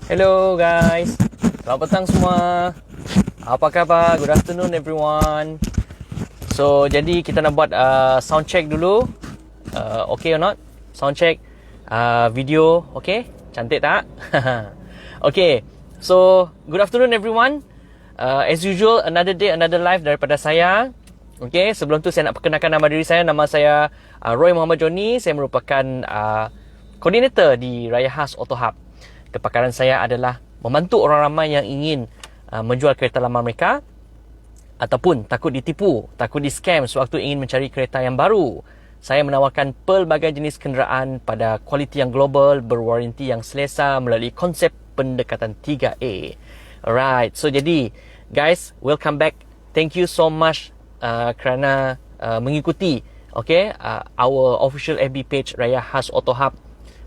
Hello guys, selamat petang semua. Apa khabar? Good afternoon everyone. So jadi kita nak buat sound check dulu. Okay or not? Sound check video, okay? Cantik tak? Okay, so good afternoon everyone. As usual, another day, another life daripada saya. Okay, sebelum tu saya nak perkenalkan nama diri saya. Nama saya Roy Muhammad Joni. Saya merupakan koordinator di Raya Khas Auto Hub. Kepakaran saya adalah membantu orang ramai yang ingin menjual kereta lama mereka ataupun takut ditipu, takut di-scam sewaktu ingin mencari kereta yang baru. Saya menawarkan pelbagai jenis kenderaan pada kualiti yang global, berwaranti yang selesa melalui konsep pendekatan 3A. Alright, so jadi guys, welcome back. Thank you so much kerana mengikuti our official FB page Raya Khas Auto Hub.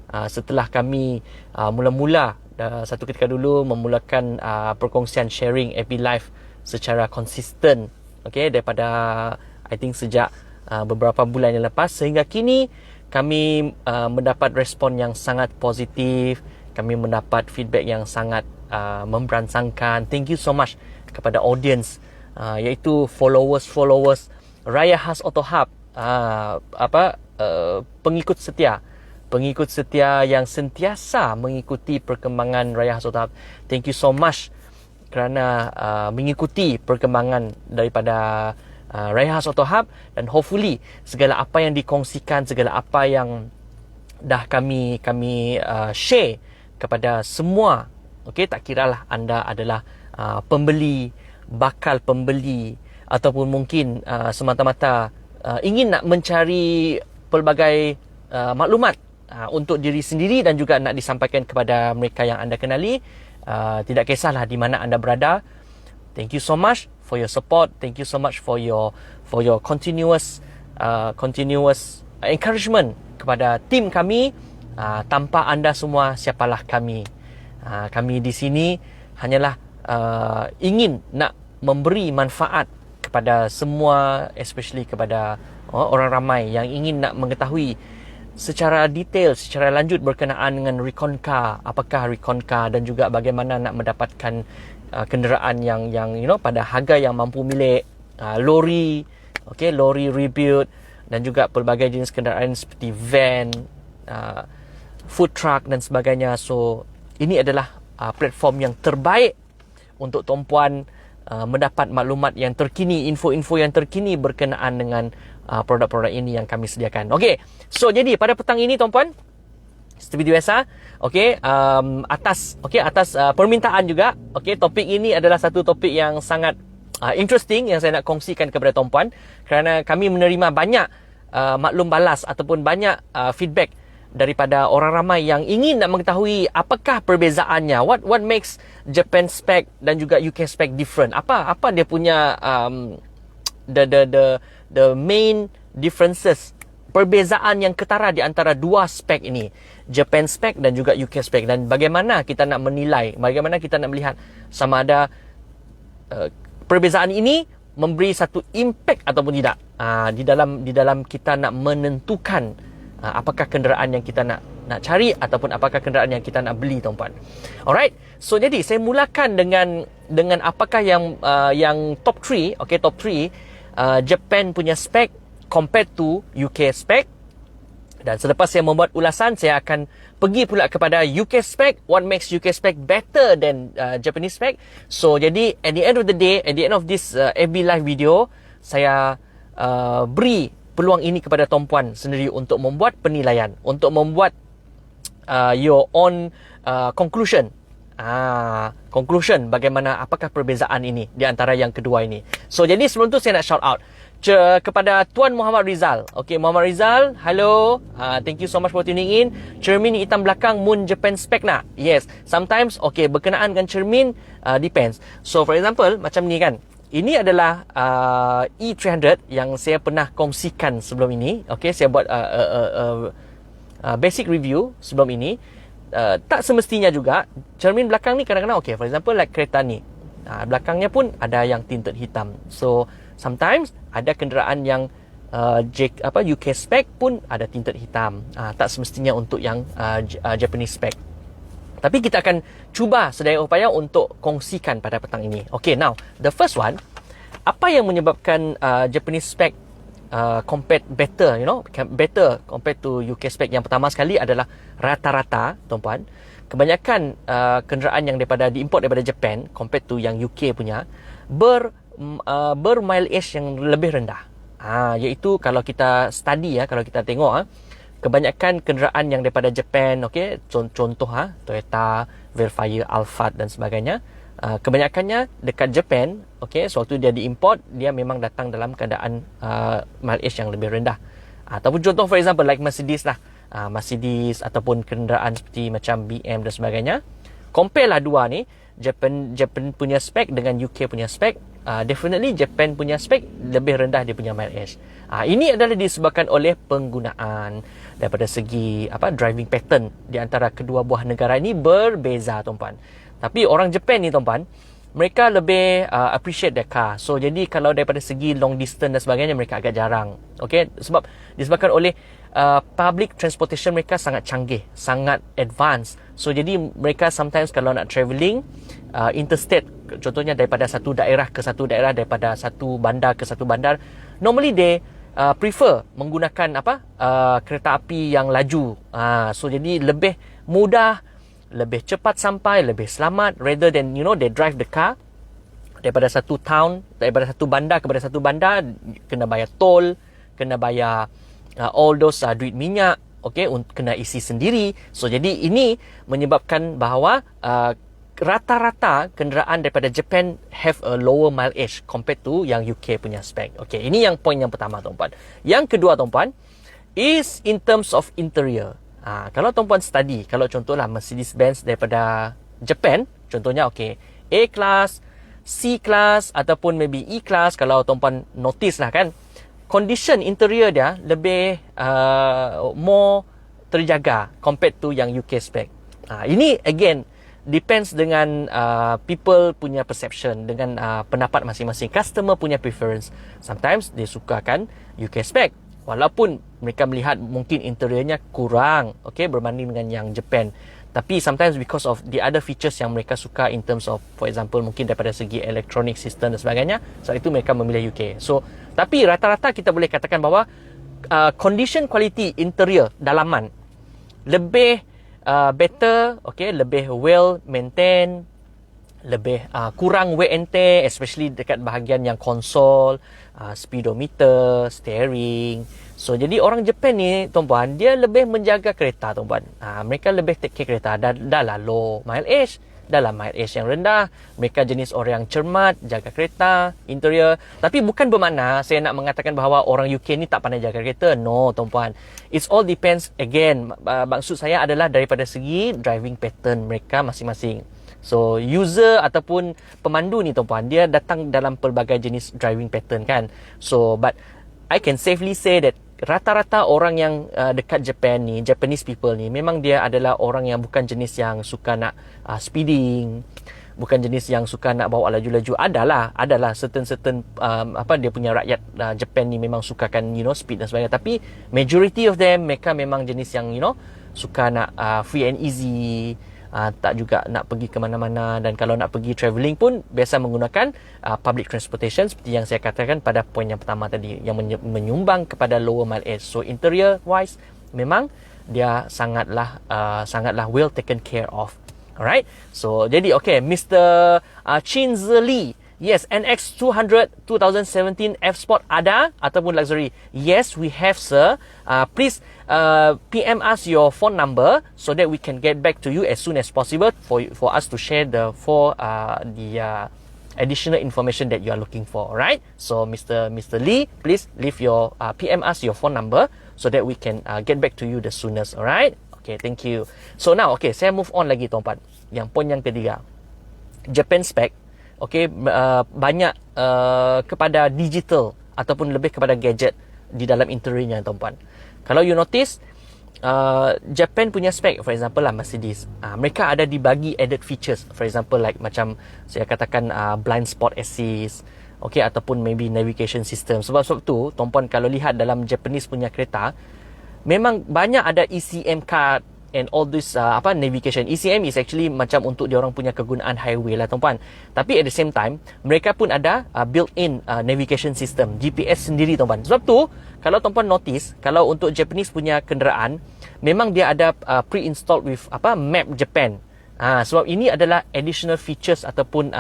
Setelah kami mula-mula satu ketika dulu memulakan perkongsian sharing FB Live secara konsisten, daripada I think sejak beberapa bulan yang lepas sehingga kini kami mendapat respon yang sangat positif. Kami mendapat feedback yang sangat memberansangkan. Thank you so much kepada audience, iaitu followers Raya Khas Auto Hub, pengikut setia yang sentiasa mengikuti perkembangan Raya Khas Auto Hub. Thank you so much kerana mengikuti perkembangan daripada Raya Khas Auto Hub, dan hopefully segala apa yang dikongsikan, segala apa yang dah kami share kepada semua, tak kiralah anda adalah pembeli, bakal pembeli, ataupun mungkin semata-mata ingin nak mencari pelbagai maklumat untuk diri sendiri dan juga nak disampaikan kepada mereka yang anda kenali. Tidak kisahlah di mana anda berada. Thank you so much for your support. Thank you so much for your continuous encouragement kepada tim kami. Tanpa anda semua, siapalah kami? Kami di sini hanyalah ingin nak memberi manfaat kepada semua, especially kepada orang ramai yang ingin nak mengetahui secara detail, secara lanjut berkenaan dengan recon car. Apakah recon car dan juga bagaimana nak mendapatkan kenderaan yang pada harga yang mampu milik, lori, lori rebuild, dan juga pelbagai jenis kenderaan seperti van, food truck dan sebagainya. So ini adalah platform yang terbaik untuk tuan-puan mendapat maklumat yang terkini, info-info yang terkini berkenaan dengan produk-produk ini yang kami sediakan. Okey, so jadi pada petang ini tuan-puan, seperti biasa, atas permintaan juga, topik ini adalah satu topik yang sangat interesting yang saya nak kongsikan kepada tuan-puan kerana kami menerima banyak maklum balas ataupun banyak feedback daripada orang ramai yang ingin nak mengetahui apakah perbezaannya, what makes Japan spec dan juga UK spec different. Apa dia punya the main differences, perbezaan yang ketara di antara dua spek ini, Japan spec dan juga UK spec, dan bagaimana kita nak menilai, bagaimana kita nak melihat sama ada perbezaan ini memberi satu impact ataupun tidak di dalam kita nak menentukan apakah kenderaan yang kita nak cari ataupun apakah kenderaan yang kita nak beli, tuan-puan. Alright, so jadi saya mulakan dengan apakah yang top 3, top 3 Japan punya spec compared to UK spec. Dan selepas saya membuat ulasan, saya akan pergi pula kepada UK spec, what makes UK spec better than Japanese spec. So jadi at the end of the day, at the end of this FB live video, saya beri peluang ini kepada tuan-puan sendiri untuk membuat penilaian, untuk membuat your own conclusion. Conclusion bagaimana, apakah perbezaan ini di antara yang kedua ini. So jadi sebelum tu saya nak shout out kepada Tuan Muhammad Rizal. Muhammad Rizal, hello, thank you so much for tuning in. Cermin hitam belakang Moon Japan spec nak? Yes, sometimes berkenaan dengan cermin depends. So for example macam ni kan, ini adalah E300 yang saya pernah kongsikan sebelum ini. Saya buat basic review sebelum ini. Tak semestinya juga cermin belakang ni kadang-kadang for example like kereta ni, belakangnya pun ada yang tinted hitam. So sometimes ada kenderaan yang UK spec pun ada tinted hitam. Tak semestinya untuk yang Japanese spec. Tapi kita akan cuba sedaya upaya untuk kongsikan pada petang ini. Okay, now the first one, apa yang menyebabkan Japanese spec better compared to UK spec? Yang pertama sekali adalah rata-rata, tuan-puan, kebanyakan kenderaan yang diimport daripada Japan compared to yang UK punya bermileage yang lebih rendah. Iaitu kalau kita study kalau kita tengok kebanyakan kenderaan yang daripada Japan, okey, contoh Toyota, Velfire, Alphard dan sebagainya, kebanyakannya dekat Japan, okey, sewaktu dia diimport, dia memang datang dalam keadaan mileage yang lebih rendah. Ataupun contoh for example like Mercedes Mercedes ataupun kenderaan seperti macam BM dan sebagainya. Compare lah dua ni, Japan punya spek dengan UK punya spek. Definitely Japan punya spek lebih rendah dia punya mileage. Ini adalah disebabkan oleh penggunaan daripada segi driving pattern di antara kedua buah negara ini berbeza, tuan-puan. Tapi orang Japan ni, tuan-puan, mereka lebih appreciate their car. So jadi kalau daripada segi long distance dan sebagainya, mereka agak jarang. Okay, sebab disebabkan oleh public transportation mereka sangat canggih, sangat advance. So jadi mereka sometimes kalau nak travelling interstate, contohnya daripada satu daerah ke satu daerah, daripada satu bandar ke satu bandar, normally they prefer menggunakan kereta api yang laju. So jadi lebih mudah, lebih cepat sampai, lebih selamat, rather than they drive the car daripada satu town, daripada satu bandar kepada satu bandar, kena bayar tol, kena bayar all those duit minyak, okay, kena isi sendiri. So jadi ini menyebabkan bahawa rata-rata kenderaan daripada Japan have a lower mileage compared to yang UK punya spec. Okay, ini yang poin yang pertama, tuan-puan. Yang kedua, tuan-puan, is in terms of interior. Kalau tuan-puan study, kalau contohlah Mercedes-Benz daripada Japan, contohnya okay, A-Class, C-Class ataupun maybe E-Class, kalau tuan-puan notice lah kan, condition interior dia lebih more terjaga compared to yang UK spec. Ini again depends dengan people punya perception, dengan pendapat masing-masing. Customer punya preference. Sometimes dia sukakan UK spec, walaupun mereka melihat mungkin interiornya kurang, okay, berbanding dengan yang Japan. Tapi sometimes because of the other features yang mereka suka in terms of, for example, mungkin daripada segi electronic system dan sebagainya, sebab itu mereka memilih UK. So, tapi rata-rata kita boleh katakan bahawa condition quality interior, dalaman, lebih better, okay, lebih well maintained, lebih kurang wear and tear, especially dekat bahagian yang konsol, speedometer, steering. So jadi orang Japan ni, tuan-puan, dia lebih menjaga kereta, tuan-puan. Mereka lebih take care kereta. Dah lah low mileage, dah lah mileage yang rendah. Mereka jenis orang yang cermat, jaga kereta, interior. Tapi bukan bermakna saya nak mengatakan bahawa orang UK ni tak pandai jaga kereta. No, tuan-puan. It's all depends, again, maksud saya adalah daripada segi driving pattern mereka masing-masing. So, user ataupun pemandu ni, tuan-puan, dia datang dalam pelbagai jenis driving pattern kan. So, but I can safely say that rata-rata orang yang dekat Japan ni, Japanese people ni, memang dia adalah orang yang bukan jenis yang suka nak speeding, bukan jenis yang suka nak bawa laju-laju. Adalah certain dia punya rakyat Japan ni memang sukakan speed dan sebagainya. Tapi majority of them, mereka memang jenis yang suka nak free and easy, tak juga nak pergi ke mana-mana, dan kalau nak pergi travelling pun biasa menggunakan public transportation seperti yang saya katakan pada poin yang pertama tadi, yang menyumbang kepada lower mileage. So interior wise memang dia sangatlah well taken care of. Alright, so jadi okay, Mr. Chin Zili, yes, NX 200 2017 F Sport ada ataupun luxury? Yes, we have, sir. Please PM us your phone number so that we can get back to you as soon as possible for us to share the additional information that you are looking for. Alright, so Mr. Lee, please leave your PM us your phone number so that we can get back to you the soonest. Alright, okay, thank you. So now, okay, saya move on lagi, tuan-puan. Yang poin yang ketiga, Japan spec, okay, banyak kepada digital ataupun lebih kepada gadget di dalam interiornya, tuan-puan. Kalau you notice, Japan punya spec, for example lah Mercedes, mereka ada dibagi added features, for example like macam saya katakan blind spot assist, okay, ataupun maybe navigation system. Sebab tu, tuan-puan, kalau lihat dalam Japanese punya kereta, memang banyak ada ECM card, and all this navigation. ECM is actually macam untuk dia orang punya kegunaan highway lah tuan-puan. Tapi at the same time, mereka pun ada built-in navigation system, GPS sendiri tuan-puan. Sebab tu, kalau tuan-puan notice, kalau untuk Japanese punya kenderaan, memang dia ada pre-installed with map Japan. Sebab ini adalah additional features ataupun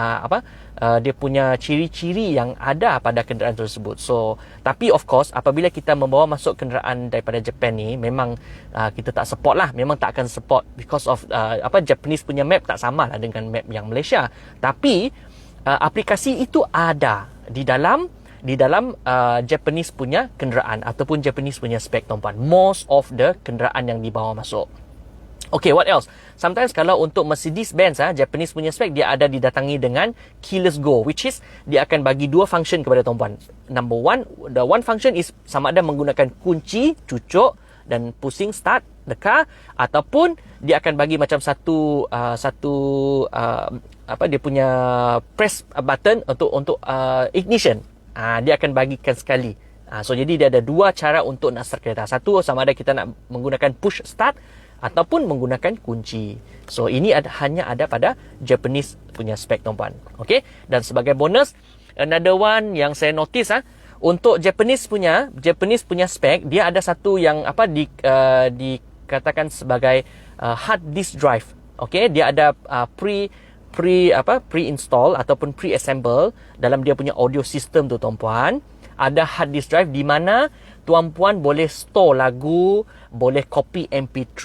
dia punya ciri-ciri yang ada pada kenderaan tersebut. So, tapi of course apabila kita membawa masuk kenderaan daripada Japan ni, memang kita tak support lah. Memang tak akan support because of Japanese punya map tak sama lah dengan map yang Malaysia. Tapi aplikasi itu ada di dalam Japanese punya kenderaan ataupun Japanese punya spek tuan-puan. Most of the kenderaan yang dibawa masuk. Okay, what else? Sometimes kalau untuk Mercedes-Benz Japanese punya spek, dia ada didatangi dengan keyless go, which is dia akan bagi dua function kepada tuan-puan. Number one, the one function is sama ada menggunakan kunci, cucuk dan pusing start the car, ataupun dia akan bagi macam dia punya press button untuk ignition. Dia akan bagikan sekali. So jadi dia ada dua cara untuk nak start kereta. Satu, sama ada kita nak menggunakan push start ataupun menggunakan kunci. So ini hanya ada pada Japanese punya spek tuan-puan. Okay. Dan sebagai bonus, another one yang saya notice untuk Japanese punya spek, dia ada satu yang dikatakan sebagai hard disk drive. Okay. Dia ada pre-install ataupun pre-assemble dalam dia punya audio system tu tuan-puan. Ada hard disk drive di mana tuan-puan boleh store lagu, boleh copy MP3,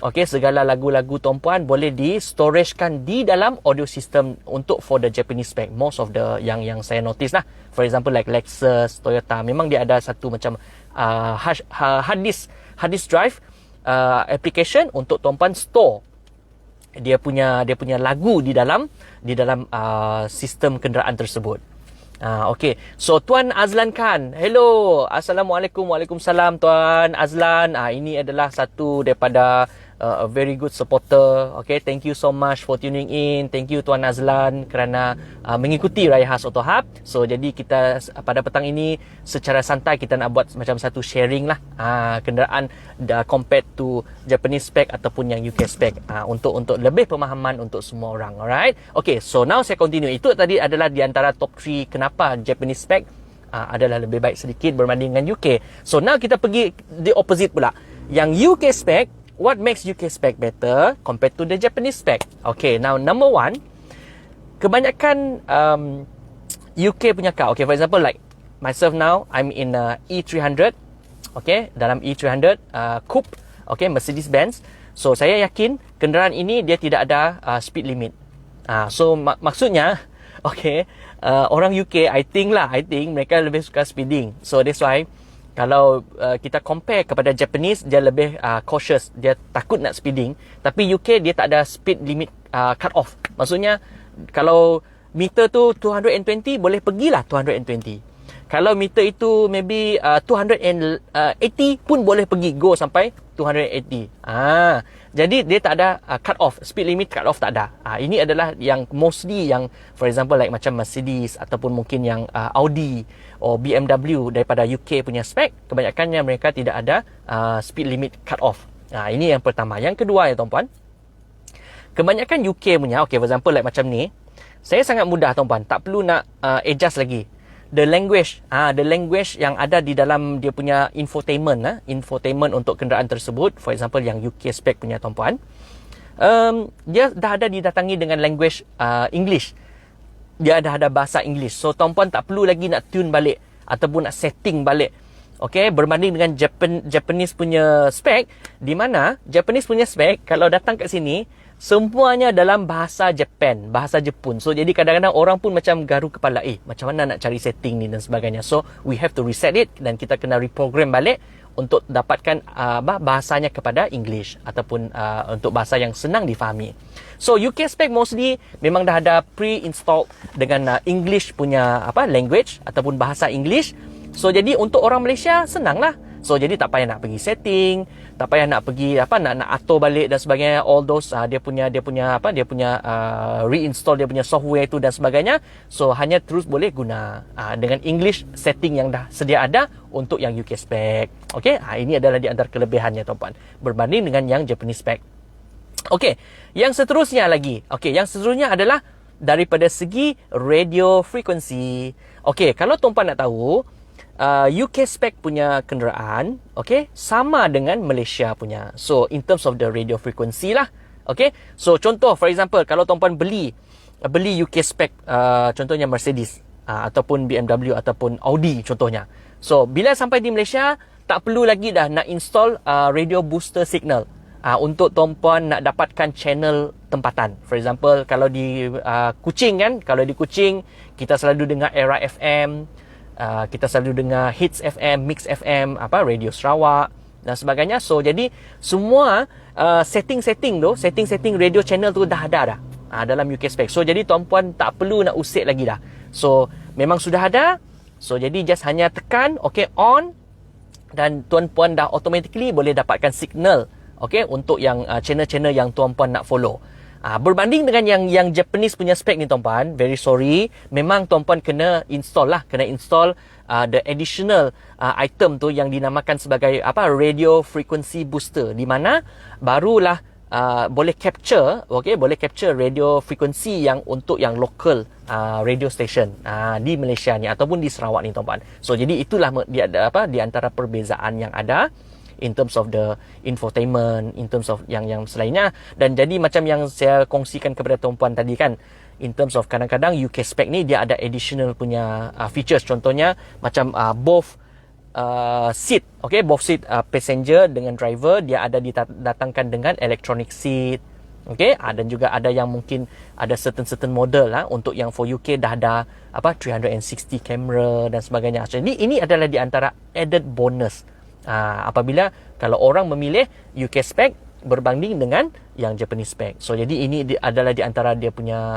okay, segala lagu-lagu tuan-puan boleh di-storagekan di dalam audio system untuk for the Japanese spec. Most of the yang saya notice lah. For example like Lexus, Toyota, memang dia ada satu macam hard disk drive application untuk tuan-puan store dia punya lagu di dalam sistem kenderaan tersebut. Okay. So Tuan Azlan Khan, hello, Assalamualaikum. Waalaikumsalam Tuan Azlan. Ini adalah satu daripada a very good supporter. Okay, thank you so much for tuning in. Thank you Tuan Azlan kerana mengikuti Raya Khas Auto Hub. So jadi kita pada petang ini secara santai kita nak buat macam satu sharing lah kenderaan compared to Japanese spec ataupun yang UK spec untuk lebih pemahaman untuk semua orang. Alright. Okay, so now saya continue. Itu tadi adalah di antara top 3 kenapa Japanese spec adalah lebih baik sedikit berbanding dengan UK. So now kita pergi the opposite pula. Yang UK spec, what makes UK spec better compared to the Japanese spec? Okay, now number one, kebanyakan UK punya car. Okay, for example like myself now, I'm in E300. Okay, dalam E300 Coupe. Okay, Mercedes-Benz. So saya yakin kenderaan ini dia tidak ada speed limit. So maksudnya, okay, orang UK, I think mereka lebih suka speeding. So that's why kalau kita compare kepada Japanese, dia lebih cautious, dia takut nak speeding. Tapi UK dia tak ada speed limit cut off. Maksudnya kalau meter tu 220 boleh pergilah 220. Kalau meter itu maybe 280 pun boleh pergi, go sampai 280. Jadi dia tak ada cut off, speed limit cut off tak ada. Ini adalah yang mostly yang for example like macam Mercedes ataupun mungkin yang Audi atau BMW daripada UK punya spec, kebanyakannya mereka tidak ada speed limit cut off. Ini yang pertama. Yang kedua ya tuan-puan, kebanyakan UK punya, okay, for example like macam ni, saya sangat mudah tuan-puan, tak perlu nak adjust lagi. The language yang ada di dalam dia punya infotainment untuk kenderaan tersebut, for example yang UK spec punya tuan-puan, dia dah ada didatangi dengan language English. Dia dah ada bahasa English. So tuan-puan tak perlu lagi nak tune balik ataupun nak setting balik. Okay, berbanding dengan Japanese punya spec, di mana Japanese punya spec kalau datang kat sini semuanya dalam bahasa Japan, bahasa Jepun. So jadi kadang-kadang orang pun macam garu kepala, macam mana nak cari setting ni dan sebagainya. So we have to reset it dan kita kena reprogram balik untuk dapatkan bahasanya kepada English ataupun untuk bahasa yang senang difahami. So UK spec mostly memang dah ada pre-installed dengan English punya language ataupun bahasa English. So jadi untuk orang Malaysia senanglah. So jadi tak payah nak pergi setting, tak payah nak pergi nak atur balik dan sebagainya, all those dia punya reinstall dia punya software tu dan sebagainya. So hanya terus boleh guna dengan English setting yang dah sedia ada untuk yang UK spec. Okey, ini adalah di antara kelebihannya tuan-puan berbanding dengan yang Japanese spec. Okey, yang seterusnya lagi. Okey, yang seterusnya adalah daripada segi radio frequency. Okey, kalau tuan-puan nak tahu, UK spec punya kenderaan, okey, sama dengan Malaysia punya. So, in terms of the radio frequency lah. Okey, so contoh, for example, kalau tuan-puan beli UK spec, contohnya Mercedes, ataupun BMW, ataupun Audi contohnya. So, bila sampai di Malaysia, tak perlu lagi dah nak install radio booster signal. Untuk tuan-puan nak dapatkan channel tempatan. For example, kalau di Kuching kan, kalau di Kuching kita selalu dengar Era FM, kita selalu dengar Hits FM, Mix FM, Radio Sarawak dan sebagainya. So jadi semua setting radio channel tu dah ada dalam UK spec. So jadi tuan-puan tak perlu nak usik lagi dah. So memang sudah ada. So jadi just hanya tekan on, dan tuan-puan dah automatically boleh dapatkan signal. Okey, untuk yang channel-channel yang tuan-puan nak follow. Berbanding dengan yang Japanese punya spec ni tuan-puan, very sorry, memang tuan-puan kena install the additional item tu yang dinamakan sebagai radio frequency booster, di mana barulah boleh capture radio frequency yang untuk yang local radio station di Malaysia ni ataupun di Sarawak ni tuan-puan. So jadi itulah di antara perbezaan yang ada in terms of the infotainment, in terms of yang selainnya. Dan jadi macam yang saya kongsikan kepada tuan-puan tadi kan, in terms of kadang-kadang UK spec ni dia ada additional punya features. Contohnya macam both seat, both seat passenger dengan driver dia ada didatangkan dengan electronic seat. Dan juga ada yang mungkin ada certain model untuk yang for UK dah ada 360 camera dan sebagainya. Jadi ini adalah di antara added bonus apabila kalau orang memilih UK spec berbanding dengan yang Japanese spec. So jadi ini adalah di antara dia punya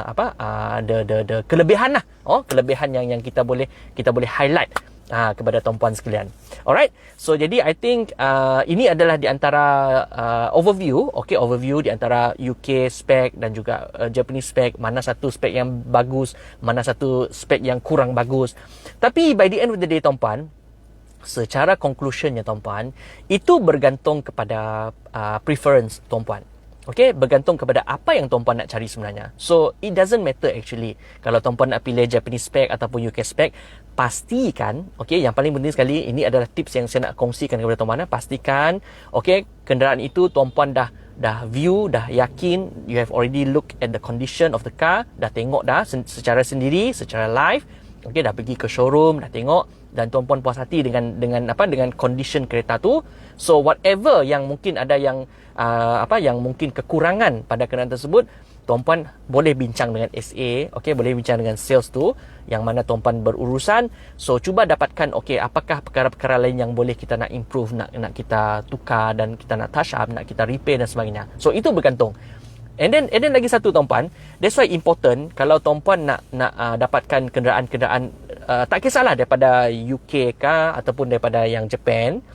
the kelebihan lah. Kelebihan yang kita boleh highlight kepada tuan-puan sekalian. Alright. So jadi I think ini adalah di antara overview di antara UK spec dan juga Japanese spec, mana satu spec yang bagus, mana satu spec yang kurang bagus. Tapi by the end of the day tuan-puan, secara conclusionnya tuan-puan, itu bergantung kepada preference tuan-puan. Bergantung kepada apa yang tuan-puan nak cari sebenarnya. So it doesn't matter actually kalau tuan-puan nak pilih Japanese spec ataupun UK spec, pastikan yang paling penting sekali, ini adalah tips yang saya nak kongsikan kepada tuan-puan. Pastikan kenderaan itu tuan-puan dah view, dah yakin, you have already look at the condition of the car, dah tengok dah secara sendiri, secara live. Dah pergi ke showroom, dah tengok, dan tuan-puan puas hati dengan condition kereta tu. So whatever yang mungkin ada yang mungkin kekurangan pada kenderaan tersebut, tuan-puan boleh bincang dengan SA, boleh bincang dengan sales tu yang mana tuan-puan berurusan. So cuba dapatkan apakah perkara-perkara lain yang boleh kita nak improve, nak kita tukar dan kita nak touch up, nak kita repair dan sebagainya. So itu bergantung. And then lagi satu tuan-puan, that's why important kalau tuan-puan nak dapatkan kenderaan-kenderaan tak kisahlah daripada UK kah ataupun daripada yang Japan,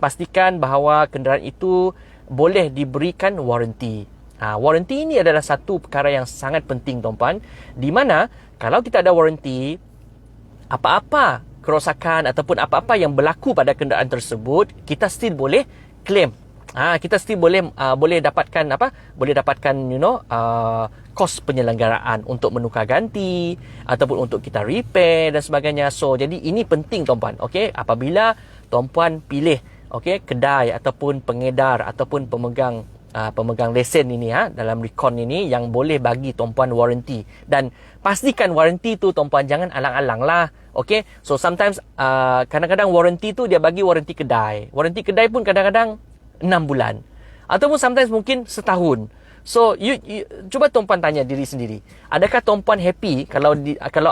pastikan bahawa kenderaan itu boleh diberikan warranty. Warranty ini adalah satu perkara yang sangat penting tuan-puan, di mana kalau kita ada warranty, apa-apa kerosakan ataupun apa-apa yang berlaku pada kenderaan tersebut, kita still boleh claim. Kita still boleh dapatkan kos penyelenggaraan untuk menukar ganti ataupun untuk kita repair dan sebagainya. So jadi ini penting tuan-puan. Apabila tuan-puan pilih kedai ataupun pengedar ataupun pemegang lesen ini dalam recon ini yang boleh bagi tuan-puan warranty, dan pastikan warranty tu tuan-puan jangan alang-alang lah. So sometimes kadang-kadang warranty tu dia bagi warranty kedai. Warranty kedai pun kadang-kadang 6 bulan ataupun sometimes mungkin setahun. So you cuba tuan-puan tanya diri sendiri, adakah tuan-puan happy kalau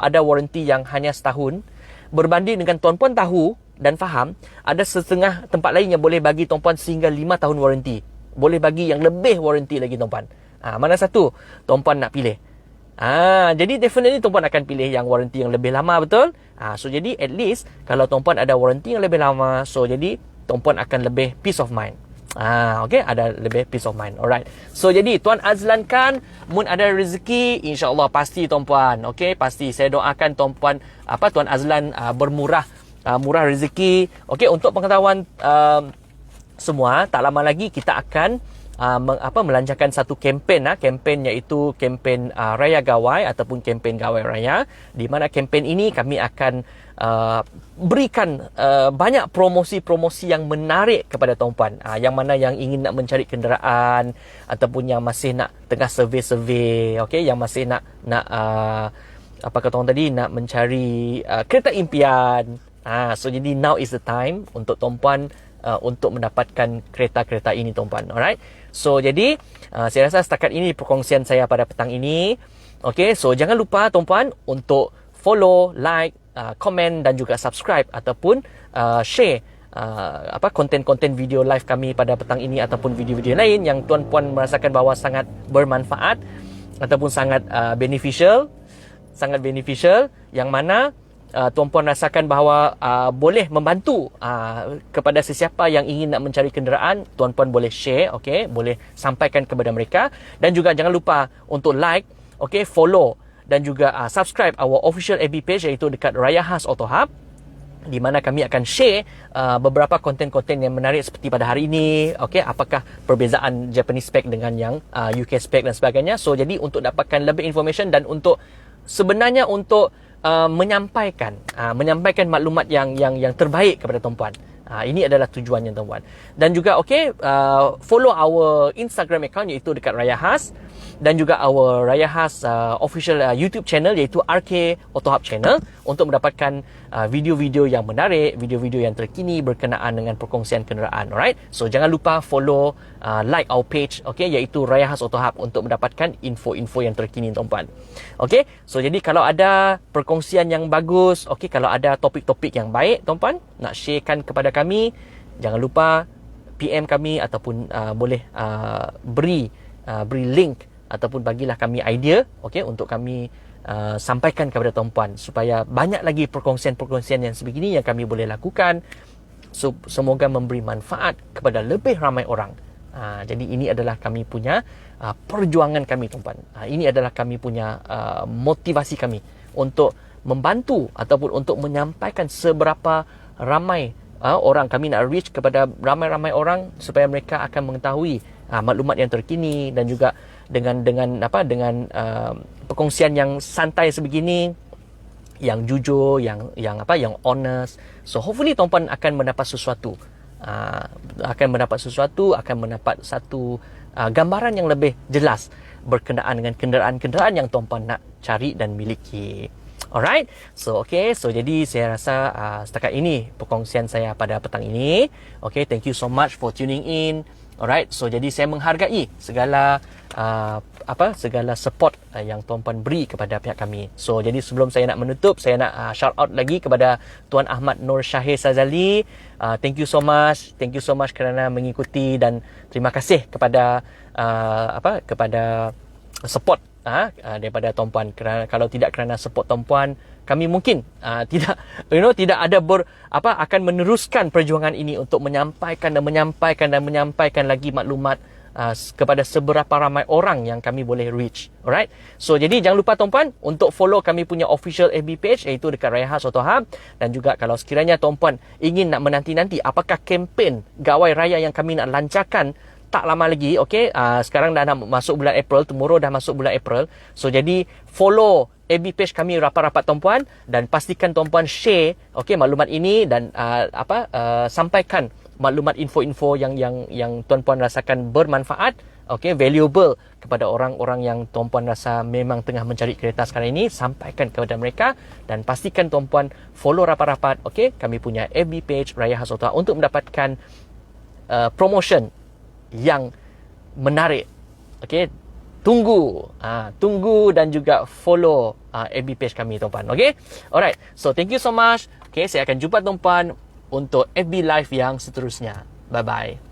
ada warranty yang hanya setahun berbanding dengan tuan-puan tahu dan faham ada setengah tempat lain yang boleh bagi tuan-puan sehingga 5 tahun warranty, boleh bagi yang lebih warranty lagi tuan-puan. Mana satu tuan-puan nak pilih? Jadi definitely tuan-puan akan pilih yang warranty yang lebih lama, betul? So jadi at least kalau tuan-puan ada warranty yang lebih lama, so jadi tuan-puan akan lebih peace of mind. Okay, ada lebih peace of mind. Alright. So jadi Tuan Azlan kan, mun ada rezeki, insya-Allah pasti tuan-puan. Okay, pasti saya doakan tuan-puan Tuan Azlan bermurah murah rezeki. Okay, untuk pengetahuan semua, tak lama lagi kita akan melancarkan satu kempen kempen iaitu kempen Raya Gawai ataupun kempen Gawai Raya, di mana kempen ini kami akan berikan banyak promosi-promosi yang menarik kepada tuan-puan, yang mana yang ingin nak mencari kenderaan ataupun yang masih nak tengah survey-survey, okey, yang masih nak apa kata orang tadi, nak mencari kereta impian. So jadi now is the time untuk tuan-puan untuk mendapatkan kereta-kereta ini tuan-puan. Alright. So jadi saya rasa setakat ini perkongsian saya pada petang ini. Okay, so jangan lupa tuan-puan untuk follow, like, komen dan juga subscribe ataupun share konten-konten video live kami pada petang ini ataupun video-video lain yang tuan-puan merasakan bahawa sangat bermanfaat ataupun sangat beneficial, yang mana tuan-puan rasakan bahawa boleh membantu kepada sesiapa yang ingin nak mencari kenderaan. Tuan-puan boleh share, okay, boleh sampaikan kepada mereka, dan juga jangan lupa untuk like, okay, follow dan juga subscribe our official FB page iaitu dekat Raya Khas Auto Hub, di mana kami akan share beberapa konten-konten yang menarik seperti pada hari ini. Okay, apakah perbezaan Japanese spec dengan yang UK spec dan sebagainya. So jadi untuk dapatkan lebih information dan untuk sebenarnya untuk menyampaikan maklumat yang terbaik kepada tuan-puan. Ini adalah tujuannya tuan-puan. Dan juga follow our Instagram account iaitu dekat Raya Khas, dan juga our Raya Khas official YouTube channel iaitu RK Auto Hub channel untuk mendapatkan video-video yang menarik, video-video yang terkini berkenaan dengan perkongsian kenderaan. Alright. So jangan lupa follow, like our page, okay, iaitu Raya Khas Auto Hub untuk mendapatkan info-info yang terkini tuan-puan. Okay. So jadi kalau ada perkongsian yang bagus, okay, kalau ada topik-topik yang baik tuan-puan nak sharekan kepada kami, jangan lupa PM kami ataupun boleh beri link ataupun bagilah kami idea, okay, untuk kami sampaikan kepada tuan-puan supaya banyak lagi perkongsian-perkongsian yang sebegini yang kami boleh lakukan. So, semoga memberi manfaat kepada lebih ramai orang. Jadi ini adalah kami punya perjuangan kami tuan-puan. Ini adalah kami punya motivasi kami untuk membantu ataupun untuk menyampaikan seberapa ramai orang kami nak reach kepada ramai-ramai orang supaya mereka akan mengetahui maklumat yang terkini, dan juga dengan perkongsian yang santai sebegini, yang jujur, yang honest. So hopefully tuan-puan akan mendapat sesuatu, akan mendapat satu gambaran yang lebih jelas berkenaan dengan kenderaan-kenderaan yang tuan-puan nak cari dan miliki. Alright. So jadi saya rasa setakat ini perkongsian saya pada petang ini. Okay, thank you so much for tuning in. Alright. So jadi saya menghargai segala support yang tuan-puan beri kepada pihak kami. So jadi sebelum saya nak menutup, saya nak shout out lagi kepada Tuan Ahmad Nur Syahir Sazali. Thank you so much kerana mengikuti, dan terima kasih kepada kepada support daripada tuan-puan. Kerana kalau tidak kerana support tuan-puan, kami mungkin tidak ada akan meneruskan perjuangan ini untuk menyampaikan lagi maklumat kepada seberapa ramai orang yang kami boleh reach. Alright. So jadi jangan lupa tuan-puan untuk follow kami punya official FB page iaitu dekat Raya Khas Auto Hub, dan juga kalau sekiranya tuan-puan ingin nak menanti-nanti apakah kempen Gawai Raya yang kami nak lancarkan tak lama lagi, okay, sekarang dah nak masuk bulan April, tomorrow dah masuk bulan April. So jadi follow FB page kami rapat-rapat tuan-puan, dan pastikan tuan-puan share, okay, maklumat ini, dan sampaikan maklumat info-info yang tuan-puan rasakan bermanfaat, okay, valuable kepada orang-orang yang tuan-puan rasa memang tengah mencari kereta sekarang ini. Sampaikan kepada mereka, dan pastikan tuan-puan follow rapat-rapat, okay, kami punya FB page Raya Khas Auto untuk mendapatkan promotion yang menarik. Okay, tunggu dan juga follow FB page kami tuan-puan. Okay, alright. So thank you so much. Okay, saya akan jumpa tuan-puan untuk FB live yang seterusnya. Bye bye.